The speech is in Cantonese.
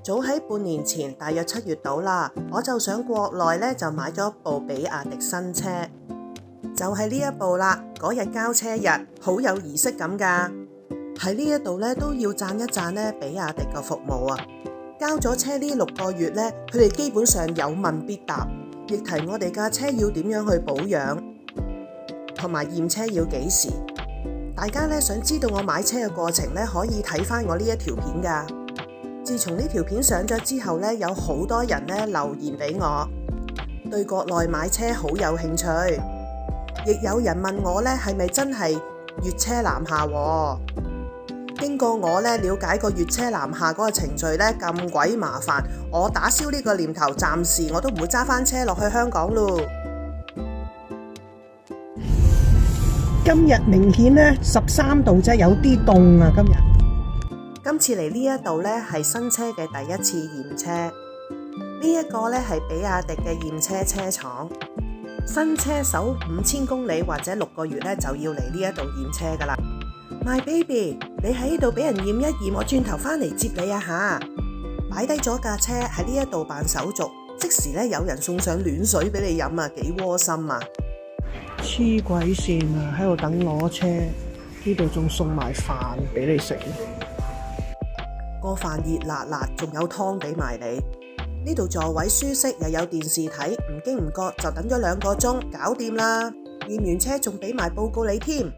早喺半年前，大約7月到啦，我就上國內咧就買咗一部比亞迪新車，就係呢一部啦。嗰日交車日，好有儀式感㗎。喺呢一度咧都要讚一讚咧比亞迪嘅服務啊！交咗車呢6個月咧，佢哋基本上有問必答，亦提我哋架車要點樣去保養，同埋驗車要幾時。大家咧想知道我買車嘅過程咧，可以睇返我呢一條片㗎。自從呢條片上咗之後咧，有好多人咧留言俾我，對國內買車好有興趣，亦有人問我咧係咪真係粵車南下喎？經過我咧了解個粵車南下嗰個程序咧咁鬼麻煩，我打消呢個念頭，暫時我都唔會揸返車落去香港咯。今日明顯咧13度啫，有啲凍啊！今次嚟呢一度咧係新車嘅第一次驗車，呢一個咧係比亞迪嘅驗車車廠。新車首5000公里或者6個月咧就要嚟呢一度驗車噶啦。My baby， 你喺呢度俾人驗一驗，我轉頭返嚟接你啊吓！擺低咗架車喺呢一度辦手續，即時咧有人送上暖水俾你飲啊，幾窩心啊！黐鬼線啊！喺度等攞車，呢度仲送埋飯俾你食。個飯熱辣辣，仲有湯俾埋你。呢度座位舒適，又有電視睇，唔經唔覺就等咗2個鐘，搞掂啦。驗完車仲俾埋報告你添。